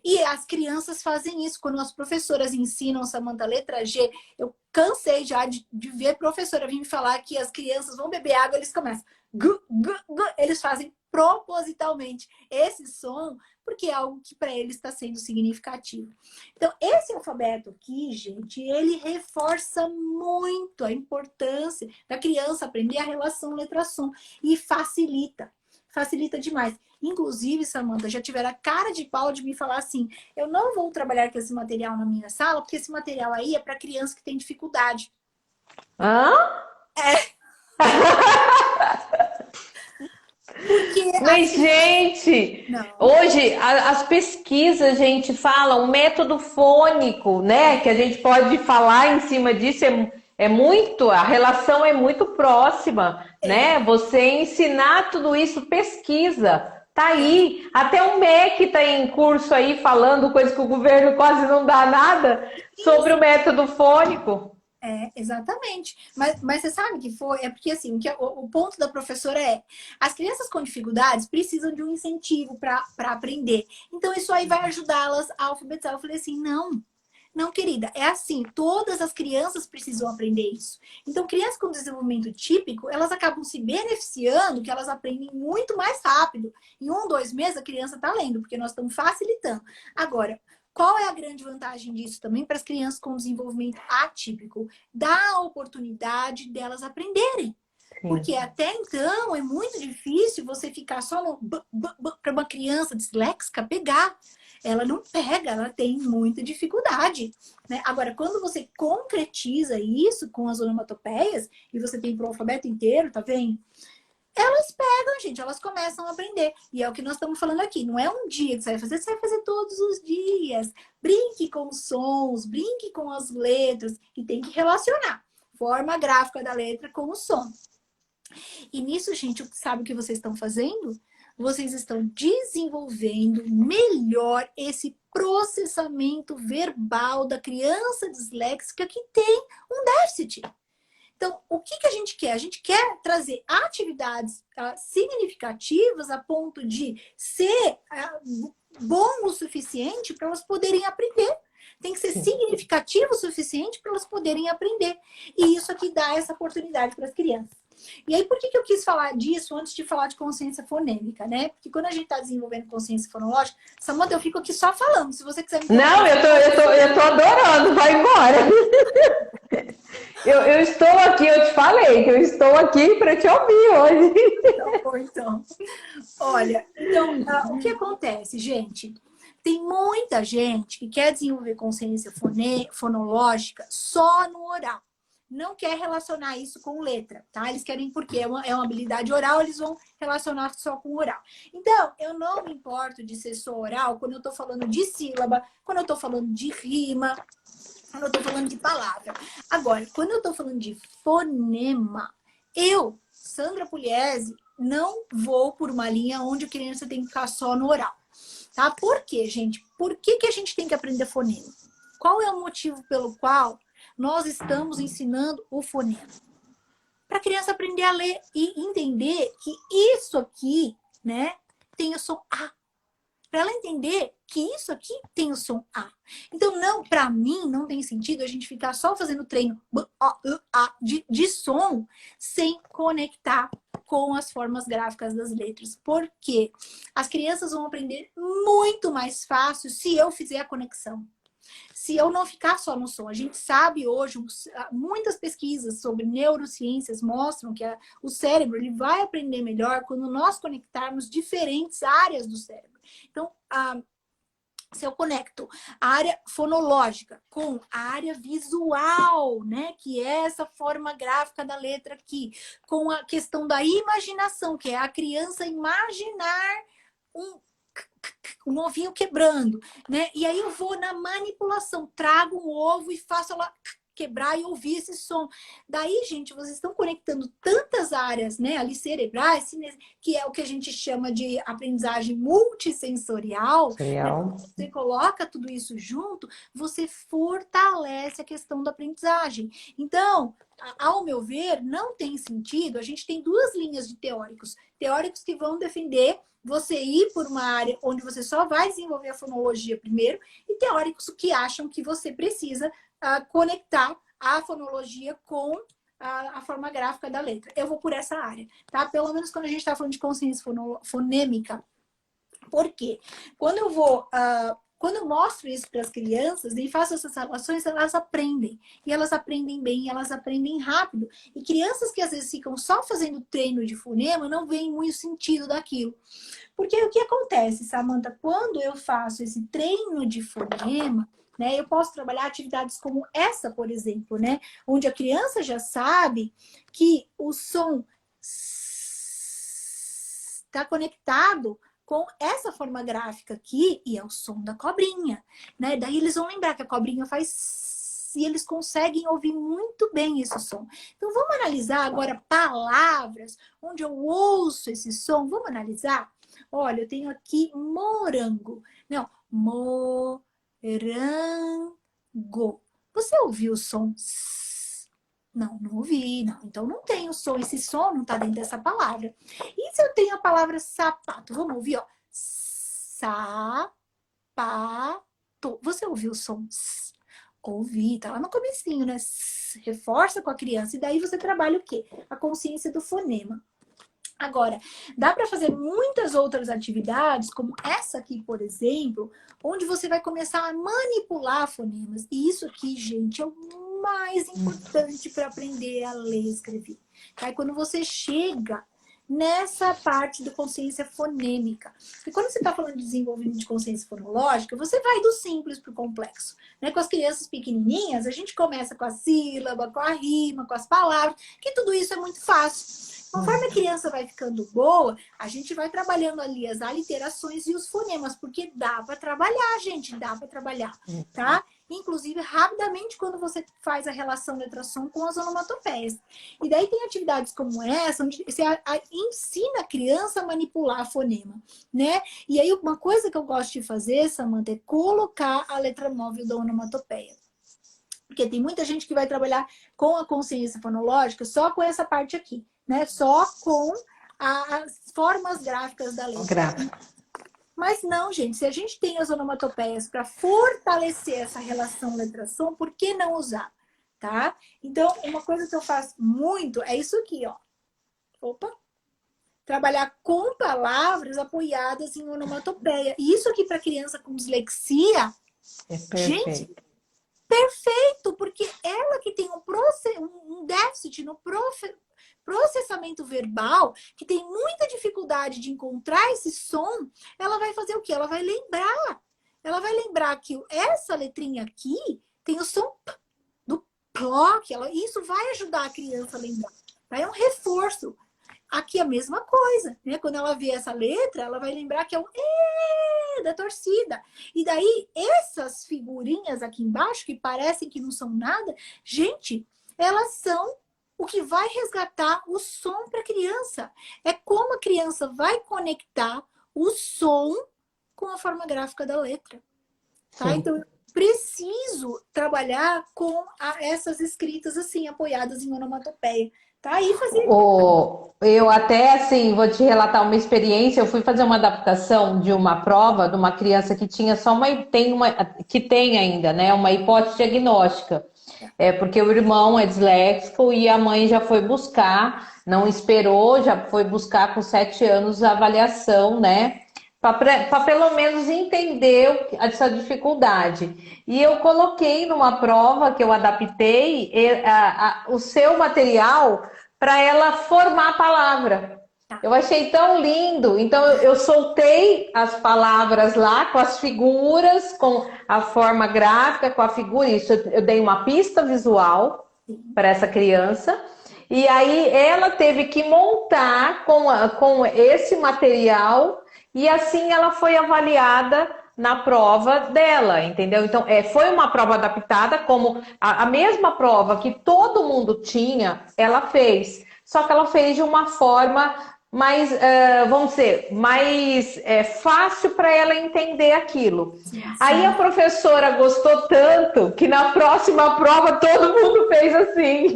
E as crianças fazem isso. Quando as professoras ensinam, Samantha, a letra G, eu cansei já de ver a professora vir me falar que as crianças vão beber água, eles começam gu, gu, gu. Eles fazem propositalmente esse som, porque é algo que para eles está sendo significativo. Então, esse alfabeto aqui, gente, ele reforça muito a importância da criança aprender a relação letra-som e facilita. Facilita demais. Inclusive, Samantha, já tiveram a cara de pau de me falar assim: eu não vou trabalhar com esse material na minha sala, porque esse material aí é para criança que tem dificuldade. Hã? É. Porque Mas, gente, não. hoje as pesquisas, gente, falam método fônico, né? Que a gente pode falar em cima disso, é muito, a relação é muito próxima, né? Você ensinar tudo isso, pesquisa. Tá aí, até o MEC tá em curso aí falando coisa que o governo quase não dá nada sobre o método fônico. Exatamente. Mas você sabe que foi? É porque assim, o ponto da professora é: as crianças com dificuldades precisam de um incentivo para aprender. Então, isso aí vai ajudá-las a alfabetizar. Eu falei assim: não, querida, é assim, todas as crianças precisam aprender isso. Então, crianças com desenvolvimento típico, elas acabam se beneficiando, que elas aprendem muito mais rápido. Em 1, 2 meses, a criança está lendo, porque nós estamos facilitando. Agora, qual é a grande vantagem disso também para as crianças com desenvolvimento atípico? Dá a oportunidade delas aprenderem. Porque até então é muito difícil você ficar só no para uma criança disléxica pegar. Ela não pega, ela tem muita dificuldade. Né? Agora, quando você concretiza isso com as onomatopeias, e você tem para o alfabeto inteiro, tá vendo? Elas pegam, gente, elas começam a aprender. E é o que nós estamos falando aqui. Não é um dia que você vai fazer todos os dias. Brinque com os sons, brinque com as letras, e tem que relacionar forma gráfica da letra com o som. E nisso, gente, sabe o que vocês estão fazendo? Vocês estão desenvolvendo melhor esse processamento verbal da criança disléxica que tem um déficit. Então, o que que a gente quer? A gente quer trazer atividades significativas a ponto de ser bom o suficiente para elas poderem aprender. Tem que ser significativo o suficiente para elas poderem aprender. E isso aqui dá essa oportunidade para as crianças. E aí, por que eu quis falar disso antes de falar de consciência fonêmica, né? Porque quando a gente está desenvolvendo consciência fonológica, Samanta, eu fico aqui só falando. Se você quiser me Não, eu tô adorando, vai embora. Eu estou aqui, eu te falei que eu estou aqui para te ouvir hoje. Então, olha, o que acontece, gente? Tem muita gente que quer desenvolver consciência fonológica só no oral. Não quer relacionar isso com letra, tá? Eles querem, porque é uma habilidade oral, eles vão relacionar só com oral. Então, eu não me importo de ser só oral quando eu tô falando de sílaba, quando eu tô falando de rima, quando eu tô falando de palavra. Agora, quando eu tô falando de fonema, eu, Sandra Pugliese, não vou por uma linha onde a criança tem que ficar só no oral. Tá? Por quê, gente? Por que a gente tem que aprender fonema? Qual é o motivo pelo qual nós estamos ensinando o fonema? Para a criança aprender a ler e entender que isso aqui, né, tem o som A. Para ela entender que isso aqui tem o som A. Então, não, para mim, não tem sentido a gente ficar só fazendo treino de som sem conectar com as formas gráficas das letras. Porque as crianças vão aprender muito mais fácil se eu fizer a conexão. Se eu não ficar só no som. A gente sabe hoje, muitas pesquisas sobre neurociências mostram que o cérebro ele vai aprender melhor quando nós conectarmos diferentes áreas do cérebro. Então, se eu conecto a área fonológica com a área visual, né, que é essa forma gráfica da letra aqui, com a questão da imaginação, que é a criança imaginar um ovinho quebrando, né? E aí eu vou na manipulação, trago um ovo e faço ela quebrar e ouvir esse som. Daí, gente, vocês estão conectando tantas áreas, né, ali cerebrais, que é o que a gente chama de aprendizagem multissensorial. Né? Você coloca tudo isso junto, você fortalece a questão da aprendizagem. Então, ao meu ver, não tem sentido. A gente tem duas linhas de teóricos. Teóricos que vão defender você ir por uma área onde você só vai desenvolver a fonologia primeiro, e teóricos que acham que você precisa conectar a fonologia com a forma gráfica da letra. Eu vou por essa área, tá? Pelo menos quando a gente está falando de consciência fonêmica. Por quê? Quando eu vou... quando eu mostro isso para as crianças e faço essas relações, elas aprendem. E elas aprendem bem, elas aprendem rápido. E crianças que às vezes ficam só fazendo treino de fonema não veem muito sentido daquilo. Porque o que acontece, Samanta, quando eu faço esse treino de fonema, né, eu posso trabalhar atividades como essa, por exemplo, né, onde a criança já sabe que o som está conectado com essa forma gráfica aqui, e é o som da cobrinha, né? Daí eles vão lembrar que a cobrinha faz... E eles conseguem ouvir muito bem esse som. Então, vamos analisar agora palavras onde eu ouço esse som. Vamos analisar? Olha, eu tenho aqui morango. Não, morango. Você ouviu o som? Não, não ouvi, não. Então não tem o som, esse som não tá dentro dessa palavra. E se eu tenho a palavra sapato? Vamos ouvir, ó. Sapato. Você ouviu o som? Ouvi, tá lá no comecinho, né? Reforça com a criança. E daí você trabalha o quê? A consciência do fonema. Agora, dá para fazer muitas outras atividades, como essa aqui, por exemplo, onde você vai começar a manipular fonemas. E isso aqui, gente, é o mais importante para aprender a ler e escrever. Aí, quando você chega nessa parte da consciência fonêmica. E quando você está falando de desenvolvimento de consciência fonológica, você vai do simples para o complexo. Né? Com as crianças pequenininhas, a gente começa com a sílaba, com a rima, com as palavras, que tudo isso é muito fácil. Conforme a criança vai ficando boa, a gente vai trabalhando ali as aliterações e os fonemas, porque dá para trabalhar, gente, dá para trabalhar, tá? Inclusive, rapidamente, quando você faz a relação letra-som com as onomatopeias. E daí tem atividades como essa, onde você ensina a criança a manipular fonema, né? E aí, uma coisa que eu gosto de fazer, Samanta, é colocar a letra móvel da onomatopeia. Porque tem muita gente que vai trabalhar com a consciência fonológica só com essa parte aqui, né? Só com as formas gráficas da letra. Gráfico. Mas não, gente, se a gente tem as onomatopeias para fortalecer essa relação letra-som, por que não usar? Tá? Então, uma coisa que eu faço muito é isso aqui, ó. Opa! Trabalhar com palavras apoiadas em onomatopeia. E isso aqui para criança com dislexia, É perfeito. gente, perfeito, porque ela que tem um déficit no processamento verbal, que tem muita dificuldade de encontrar esse som, ela vai fazer o quê? Ela vai lembrar. Ela vai lembrar que essa letrinha aqui tem o som P, do PLOC. Isso vai ajudar a criança a lembrar. Tá? É um reforço. Aqui a mesma coisa, né? Quando ela vê essa letra, ela vai lembrar que é o E da torcida. E daí, essas figurinhas aqui embaixo, que parecem que não são nada, gente, elas são o que vai resgatar o som para a criança. É como a criança vai conectar o som com a forma gráfica da letra. Tá? Então, eu preciso trabalhar com essas escritas assim, apoiadas em onomatopeia. Tá aí fazer. Eu até, assim, vou te relatar uma experiência. Eu fui fazer uma adaptação de uma prova de uma criança que tinha só que tem ainda, né, uma hipótese diagnóstica. Porque o irmão é disléxico e a mãe já foi buscar, não esperou, já foi buscar com 7 anos a avaliação, né? Para pelo menos entender essa dificuldade. E eu coloquei numa prova que eu adaptei o seu material para ela formar a palavra. Eu achei tão lindo. Então eu soltei as palavras lá com as figuras, com a forma gráfica, com a figura. Isso eu dei uma pista visual para essa criança. E aí ela teve que montar com esse material e assim ela foi avaliada na prova dela, entendeu? Então, foi uma prova adaptada, como a mesma prova que todo mundo tinha, ela fez. Só que ela fez de uma forma mais, vamos dizer, mais fácil para ela entender aquilo. Sim. Aí a professora gostou tanto que na próxima prova todo mundo fez assim.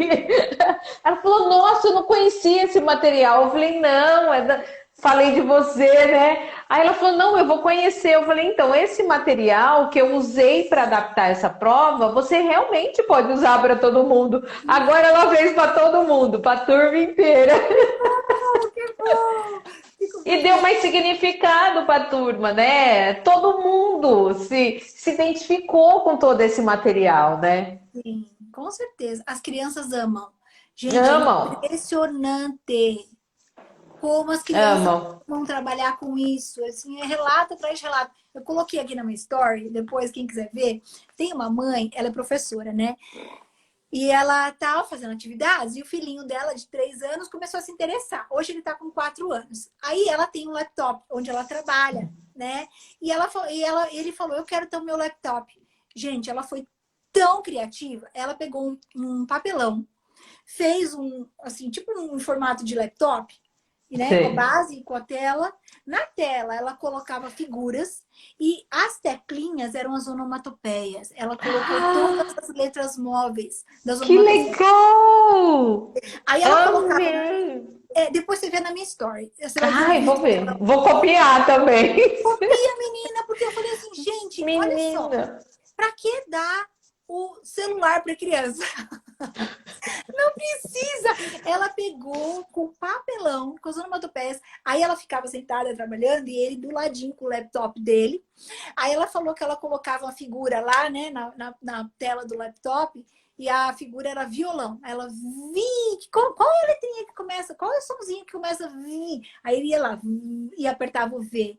Ela falou, nossa, eu não conhecia esse material. Eu falei, não, falei de você, né? Aí ela falou, não, eu vou conhecer. Eu falei, então, esse material que eu usei para adaptar essa prova, você realmente pode usar para todo mundo. Agora ela fez para todo mundo, para a turma inteira. Que bom! E deu mais significado para a turma, né? Todo mundo se identificou com todo esse material, né? Sim, com certeza. As crianças amam. Gente, amam. É impressionante como as crianças vão trabalhar com isso. Assim, é relato atrás de relato. Eu coloquei aqui na minha story, depois, quem quiser ver, tem uma mãe, ela é professora, né? E ela estava fazendo atividades e o filhinho dela, de 3 anos, começou a se interessar. Hoje ele está com 4 anos. Aí ela tem um laptop onde ela trabalha, né? E ele falou, eu quero ter o meu laptop. Gente, ela foi tão criativa. Ela pegou um papelão, fez assim, tipo um formato de laptop, né? Com a base, com a tela. Na tela, ela colocava figuras e as teclinhas eram as onomatopeias. Ela colocou todas as letras móveis das onomatopeias. Que legal! Aí ela colocava... depois você vê na minha story. Você vai ver vou ver. Vou copiar também. Copia, menina, porque eu falei assim, gente, olha só. Pra que dar o celular para criança? Não precisa! Ela pegou com papelão, com as onomatopeias. Aí ela ficava sentada trabalhando e ele do ladinho com o laptop dele. Aí ela falou que ela colocava uma figura lá, né, na tela do laptop. E a figura era violão. Aí ela, qual é a letrinha que começa? Qual é o somzinho que começa vi? Aí ele ia lá e apertava o V.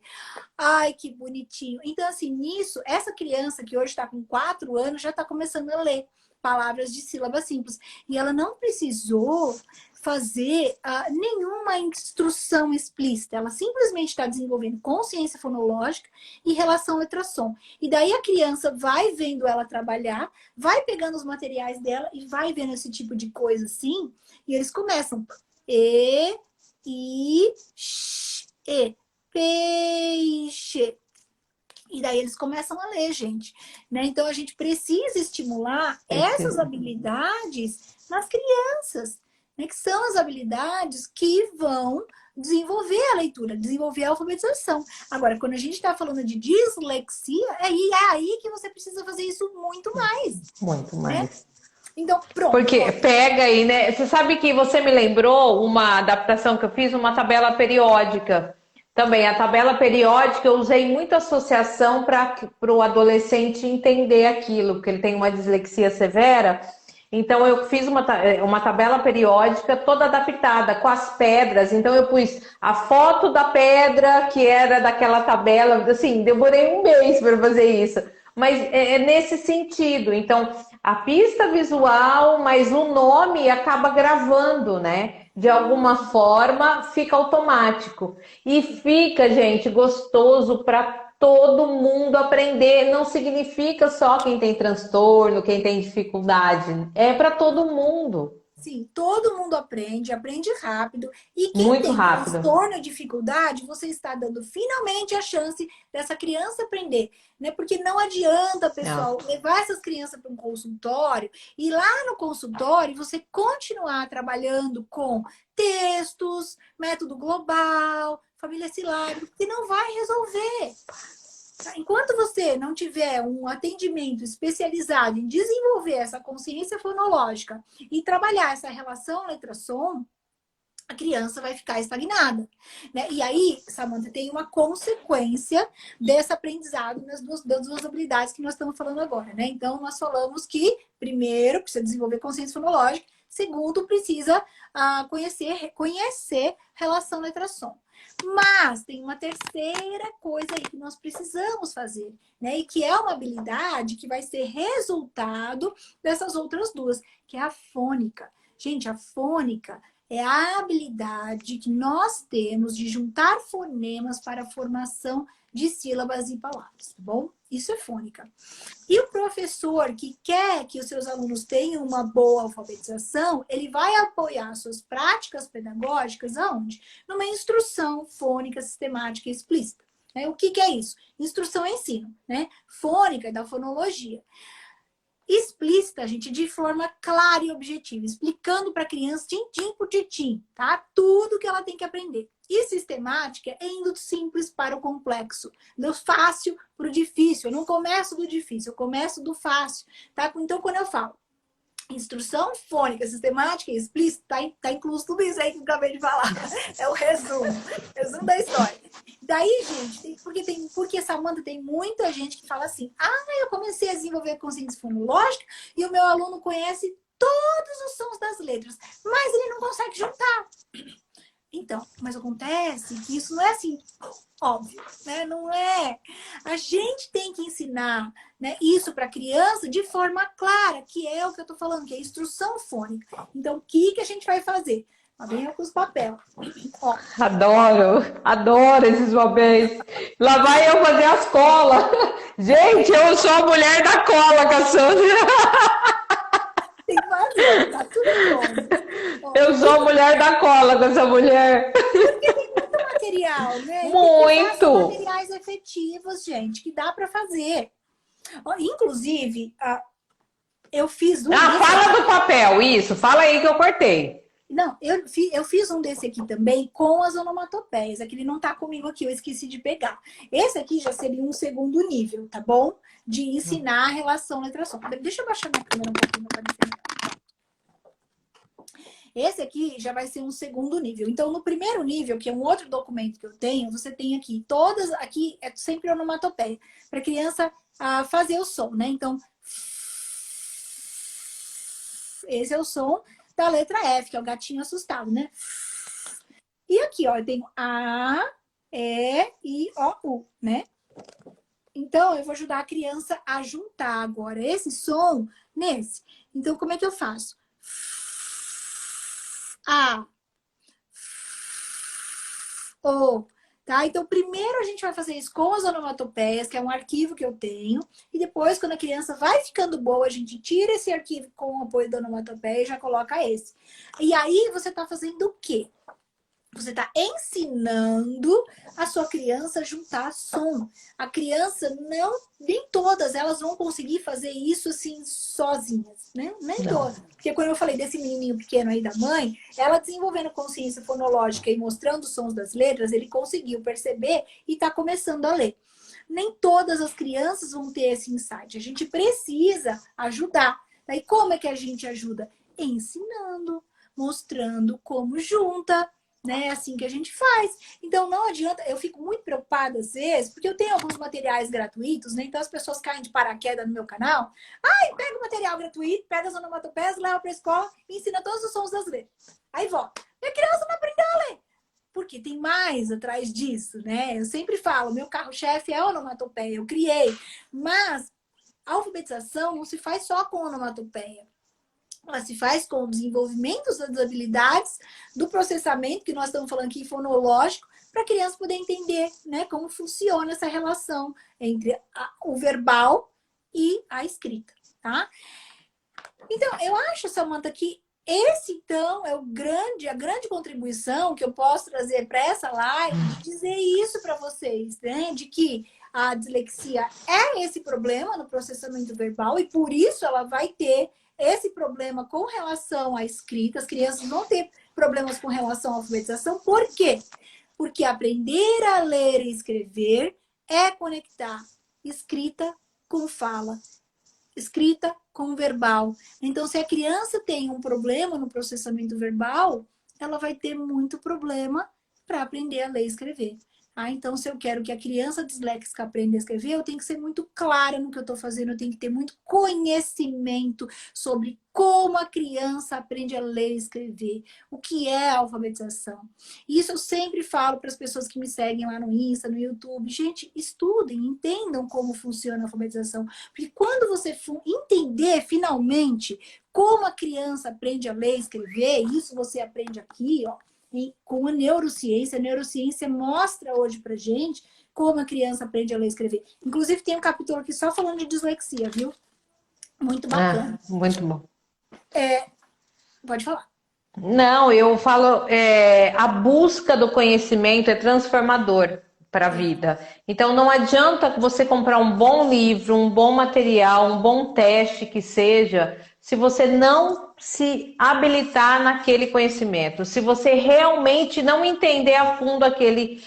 Ai, que bonitinho. Então, assim, nisso, essa criança que hoje está com 4 anos já está começando a ler palavras de sílabas simples. E ela não precisou fazer nenhuma instrução explícita. Ela simplesmente está desenvolvendo consciência fonológica e relação letra-som. E daí a criança vai vendo ela trabalhar, vai pegando os materiais dela e vai vendo esse tipo de coisa assim, e eles começam E, I, X, E, peixe. E daí eles começam a ler, gente. Né? Então a gente precisa estimular essas Precisa. habilidades nas crianças, né? Que são as habilidades que vão desenvolver a leitura, desenvolver a alfabetização. Agora, quando a gente está falando de dislexia, é aí que você precisa fazer isso muito mais, Muito né? mais. Então, pronto. Porque pega aí, né? Você sabe que você me lembrou uma adaptação que eu fiz, uma tabela periódica. Também, a tabela periódica eu usei muita associação para o adolescente entender aquilo, porque ele tem uma dislexia severa. Então, eu fiz uma tabela periódica toda adaptada, com as pedras. Então, eu pus a foto da pedra, que era daquela tabela. Assim, demorei um mês para fazer isso. Mas é nesse sentido. Então, a pista visual, mas o nome acaba gravando, né? De alguma forma, fica automático. E fica, gente, gostoso para todo mundo aprender. Não significa só quem tem transtorno, quem tem dificuldade. É para todo mundo. Sim, todo mundo aprende, aprende rápido. E quem Muito tem rápido. transtorno e dificuldade, você está dando finalmente a chance dessa criança aprender, né? Porque não adianta, É. pessoal, levar essas crianças para um consultório e lá no consultório você continuar trabalhando com textos, método global, família silábica, que não vai resolver. Enquanto você não tiver um atendimento especializado em desenvolver essa consciência fonológica e trabalhar essa relação letra-som, a criança vai ficar estagnada. Né? E aí, Samantha, tem uma consequência desse aprendizado das duas habilidades que nós estamos falando agora. Né? Então, nós falamos que, primeiro, precisa desenvolver consciência fonológica, segundo, precisa conhecer relação letra-som. Mas tem uma terceira coisa aí que nós precisamos fazer, né? E que é uma habilidade que vai ser resultado dessas outras duas, que é a fônica. Gente, a fônica é a habilidade que nós temos de juntar fonemas para a formação de sílabas e palavras, tá bom? Isso é fônica. E o professor que quer que os seus alunos tenham uma boa alfabetização, ele vai apoiar suas práticas pedagógicas aonde? Numa instrução fônica, sistemática e explícita. O que é isso? Instrução é ensino, né? Fônica é da fonologia. Explícita, gente, de forma clara e objetiva, explicando para a criança, tintim por tintim, tá? Tudo que ela tem que aprender. E sistemática é indo do simples para o complexo, do fácil para o difícil. Eu não começo do difícil, eu começo do fácil, tá? Então, quando eu falo instrução fônica, sistemática e explícita, tá incluso tudo isso aí que eu acabei de falar. É o resumo da história. Daí, gente, porque Samantha, tem muita gente que fala assim, eu comecei a desenvolver consciência fonológica e o meu aluno conhece todos os sons das letras, mas ele não consegue juntar. Então, mas acontece que isso não é assim, óbvio, né? Não é. A gente tem que ensinar, né, isso para a criança de forma clara, que é o que eu estou falando, que é instrução fônica. Então, o que a gente vai fazer? Lá vem eu com os papéis. Ó. Adoro esses papéis. Lá vai eu fazer as colas. Gente, eu sou a mulher da cola, Cassandra. Tem que fazer, tá tudo pronto. Ó, Eu sou a mulher da cola com essa mulher. porque tem muito material, né? E tem que usar só Muito. materiais efetivos, gente, que dá para fazer. Ó, inclusive, eu fiz um Fala do papel, isso. Fala aí que eu cortei. Não, eu fiz um desse aqui também com as onomatopeias. Aquele não tá comigo aqui, eu esqueci de pegar. Esse aqui já seria um segundo nível, tá bom? De ensinar a relação letra-som. Deixa eu baixar minha câmera um pouquinho para diferenciar. Esse aqui já vai ser um segundo nível. Então, no primeiro nível, que é um outro documento que eu tenho, você tem aqui todas, aqui é sempre onomatopeia, para a criança fazer o som, né? Então, esse é o som da letra F, que é o gatinho assustado, né? E aqui, ó, eu tenho A, E, I, O, U, né? Então, eu vou ajudar a criança a juntar agora esse som nesse. Então, como é que eu faço? A, O, tá? Então, primeiro a gente vai fazer isso com as onomatopeias, que é um arquivo que eu tenho. E depois, quando a criança vai ficando boa, a gente tira esse arquivo com o apoio da onomatopeia e já coloca esse. E aí, você tá fazendo o quê? Você está ensinando a sua criança a juntar som. A criança não, nem todas elas vão conseguir fazer isso assim sozinhas, né? Nem Não. todas. Porque quando eu falei desse menininho pequeno aí da mãe, ela desenvolvendo consciência fonológica e mostrando os sons das letras, ele conseguiu perceber e está começando a ler. Nem todas as crianças vão ter esse insight. A gente precisa ajudar. Daí como é que a gente ajuda? Ensinando, mostrando como junta, né? É assim que a gente faz. Então não adianta, eu fico muito preocupada às vezes, porque eu tenho alguns materiais gratuitos, né? Então as pessoas caem de paraquedas no meu canal. Ai, pega o material gratuito, pega as onomatopeias, leva para a escola e ensina todos os sons das letras. Aí volta. Minha criança não aprendeu a ler. Porque tem mais atrás disso, né? Eu sempre falo, meu carro-chefe é a onomatopeia, eu criei. Mas a alfabetização não se faz só com onomatopeia. Ela se faz com o desenvolvimento das habilidades, do processamento, que nós estamos falando aqui, fonológico, para a criança poder entender, né, como funciona essa relação entre o verbal e a escrita, tá? Então, eu acho, Samantha, que esse, então, é a grande contribuição que eu posso trazer para essa live, de dizer isso para vocês, né? De que a dislexia é esse problema no processamento verbal e por isso ela vai ter esse problema com relação à escrita. As crianças vão ter problemas com relação à alfabetização. Por quê? Porque aprender a ler e escrever é conectar escrita com fala, escrita com verbal. Então, se a criança tem um problema no processamento verbal, ela vai ter muito problema para aprender a ler e escrever. Então, se eu quero que a criança disléxica aprenda a escrever, eu tenho que ser muito clara no que eu estou fazendo, eu tenho que ter muito conhecimento sobre como a criança aprende a ler e escrever, o que é a alfabetização. Isso eu sempre falo para as pessoas que me seguem lá no Insta, no YouTube. Gente, estudem, entendam como funciona a alfabetização. Porque quando você entender finalmente como a criança aprende a ler e escrever, isso você aprende aqui, ó, com a neurociência mostra hoje pra gente como a criança aprende a ler e escrever. Inclusive tem um capítulo aqui só falando de dislexia, viu? Muito bacana. Muito bom. Pode falar. Não, eu falo, a busca do conhecimento é transformador para a vida. Então, não adianta você comprar um bom livro, um bom material, um bom teste que seja, se você não se habilitar naquele conhecimento, se você realmente não entender a fundo aquele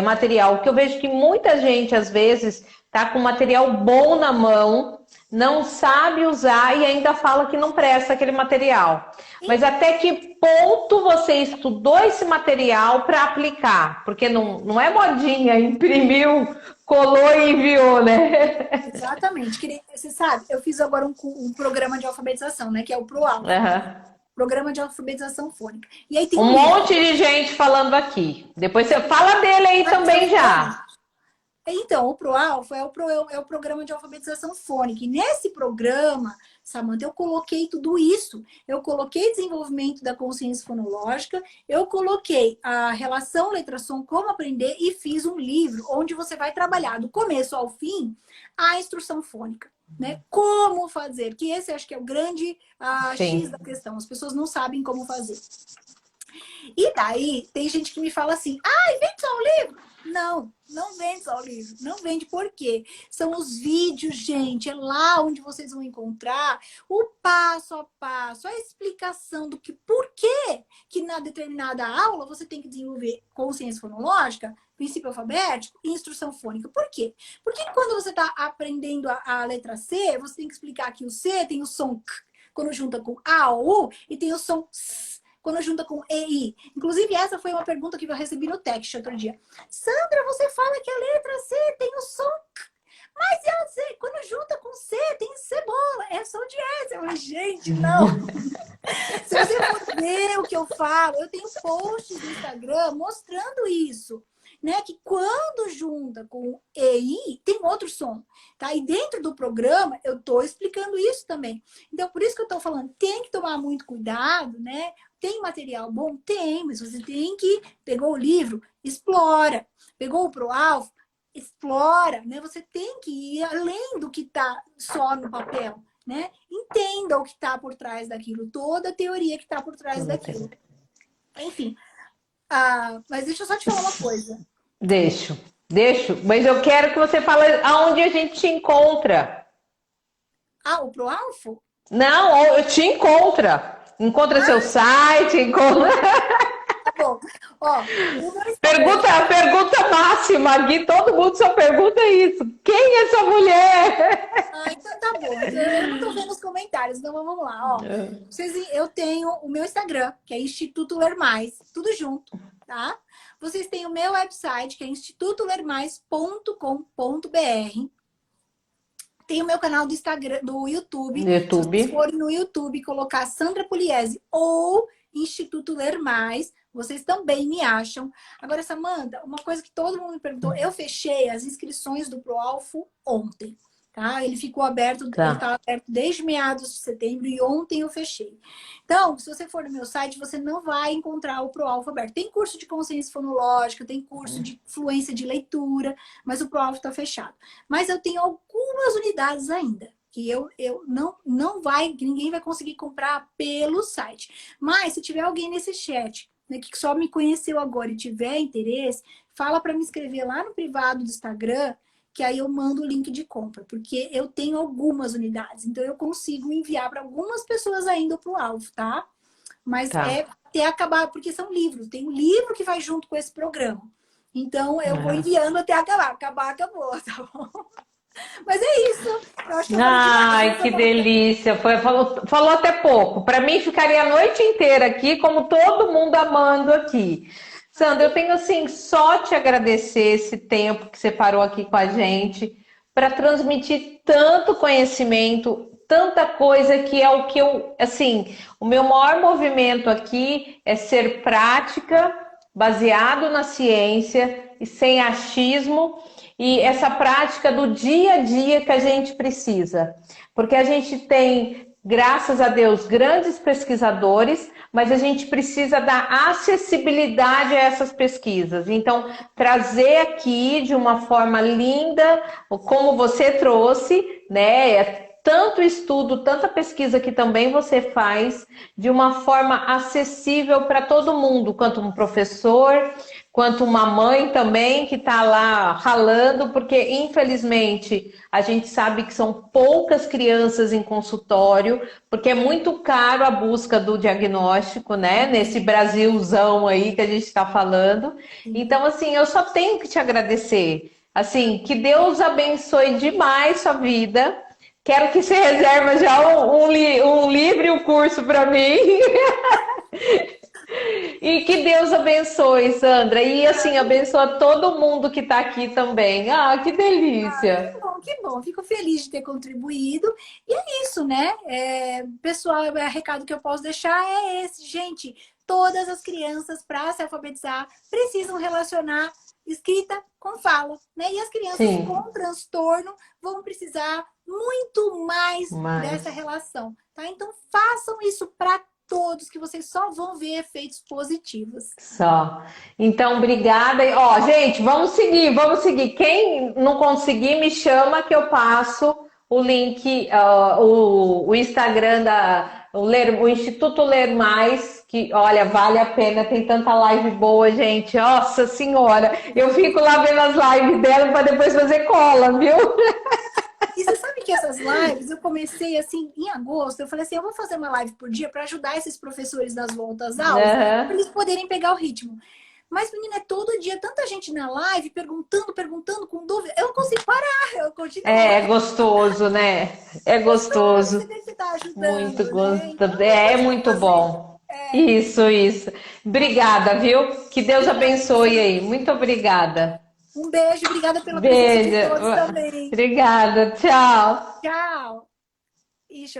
material. Que eu vejo que muita gente, às vezes, tá com material bom na mão, não sabe usar e ainda fala que não presta aquele material. Mas até que ponto você estudou esse material para aplicar? Porque não é modinha, imprimiu, colou e enviou, né? Exatamente. Você sabe, eu fiz agora um programa de alfabetização, né? Que é o ProAlfa. Uhum. Programa de alfabetização fônica. E aí tem Um um livro. monte de gente falando aqui. Depois você fala dele aí também já. Então, o ProAlfa é o programa de alfabetização fônica. E nesse programa, Samantha, eu coloquei tudo isso. Eu coloquei desenvolvimento da consciência fonológica, eu coloquei a relação letra-som, como aprender, e fiz um livro onde você vai trabalhar do começo ao fim a instrução fônica. Né? Como fazer? Que esse acho que é o grande X da questão. As pessoas não sabem como fazer. E daí, tem gente que me fala assim, vende só o livro? Não vende só o livro. Não vende por quê? São os vídeos, gente. É lá onde vocês vão encontrar o passo a passo, a explicação do que, por quê que na determinada aula você tem que desenvolver consciência fonológica, princípio alfabético e instrução fônica. Por quê? Porque quando você está aprendendo a letra C, você tem que explicar que o C tem o som K quando junta com A ou U e tem o som S quando junta com EI. Inclusive, essa foi uma pergunta que eu recebi no text outro dia. Sandra, você fala que a letra C tem o som K, mas ela, quando junta com C, tem cebola. É som de S. Eu falei, gente, não. Se você for ver o que eu falo, eu tenho posts no Instagram mostrando isso. Né, que quando junta com EI, tem outro som. Tá? E dentro do programa, eu estou explicando isso também. Então, por isso que eu estou falando, tem que tomar muito cuidado, né? Tem material bom? Tem, mas você tem que... Pegou o livro? Explora. Pegou o ProAlfa? Explora, né? Você tem que ir além do que está só no papel, né? Entenda o que está por trás daquilo, toda a teoria que está por trás daquilo. Enfim, Ah, mas deixa eu só te falar uma coisa. Deixo, mas eu quero que você fale aonde a gente te encontra. Ah, o Proalfo? Não, eu te encontra. Encontra seu Ah, site, encontra. tá bom. Ó, o meu Instagram. Pergunta máxima aqui, todo mundo só pergunta isso. Quem é essa mulher? Ah, então tá bom. Então, eu não tô vendo os comentários, então vamos lá, ó. Eu tenho o meu Instagram, que é Instituto Ler Mais, tudo junto, tá? Vocês têm o meu website, que é institutolermais.com.br. Tem o meu canal do Instagram, do YouTube. Se vocês YouTube. forem no YouTube e colocar Sandra Pugliese ou Instituto Ler Mais, vocês também me acham. Agora, Samanta, uma coisa que todo mundo me perguntou, eu fechei as inscrições do Proalfo ontem, tá? Ele ficou aberto, ele Tá. estava aberto desde meados de setembro e ontem eu fechei. Então, se você for no meu site, você não vai encontrar o Proalfo aberto. Tem curso de consciência fonológica, tem curso de fluência de leitura, mas o Proalfo está fechado. Mas eu tenho algumas unidades ainda que eu que ninguém vai conseguir comprar pelo site. Mas se tiver alguém nesse chat, né, que só me conheceu agora e tiver interesse, fala para me escrever lá no privado do Instagram, que aí eu mando o link de compra, porque eu tenho algumas unidades, então eu consigo enviar para algumas pessoas ainda para o alvo, tá? Mas Tá. é até acabar, porque são livros, tem um livro que vai junto com esse programa. Então eu vou enviando até acabar. Acabar, acabou, tá bom? Mas é isso. Eu acho que eu falei demais, hein, Ai, que Samanta? delícia. Falou até pouco. Para mim, ficaria a noite inteira aqui, como todo mundo amando aqui. Sandra, eu tenho assim só te agradecer esse tempo que você parou aqui com a gente para transmitir tanto conhecimento, tanta coisa que é o que eu, assim, o meu maior movimento aqui é ser prática, baseado na ciência e sem achismo e essa prática do dia a dia que a gente precisa. Porque a gente tem, graças a Deus, grandes pesquisadores, mas a gente precisa dar acessibilidade a essas pesquisas. Então, trazer aqui de uma forma linda, como você trouxe, né? Tanto estudo, tanta pesquisa que também você faz de uma forma acessível para todo mundo, quanto um professor, quanto uma mãe também que está lá ralando, porque infelizmente a gente sabe que são poucas crianças em consultório, porque é muito caro a busca do diagnóstico, né? Nesse Brasilzão aí que a gente está falando. Então, assim, eu só tenho que te agradecer. Assim, que Deus abençoe demais sua vida. Quero que você reserva já um livro e um curso para mim. E que Deus abençoe, Sandra. E assim, abençoa todo mundo que está aqui também. Ah, que delícia. Que bom. Fico feliz de ter contribuído. E é isso, né? Pessoal, o recado que eu posso deixar é esse. Gente, todas as crianças, para se alfabetizar, precisam relacionar escrita com fala, né? E as crianças Sim, com transtorno vão precisar muito mais dessa mas relação, tá? Então, façam isso para todos, que vocês só vão ver efeitos positivos. só. Então, obrigada. Ó, gente, vamos seguir, vamos seguir. Quem não conseguir, me chama que eu passo o link, o Instagram o Instituto Ler Mais, que, olha, vale a pena, tem tanta live boa, gente. Nossa Senhora, eu fico lá vendo as lives dela para depois fazer cola, viu? E você sabe que essas lives eu comecei assim em agosto. Eu falei assim: eu vou fazer uma live por dia para ajudar esses professores das voltas às aulas, para Uhum. eles poderem pegar o ritmo. Mas, menina, é todo dia tanta gente na live perguntando, com dúvida. Eu não consigo parar, eu continuo. É gostoso, né? É Gostoso, você gostoso. vê que está Muito ajudando, né? gostoso. Então, eu É continuo muito fazendo. bom. Isso. Obrigada, viu? Que Deus Obrigada, abençoe aí. Muito obrigada. um beijo, obrigada pela presença de Beijo. todos também. Obrigada. Tchau. Tchau. Ixi,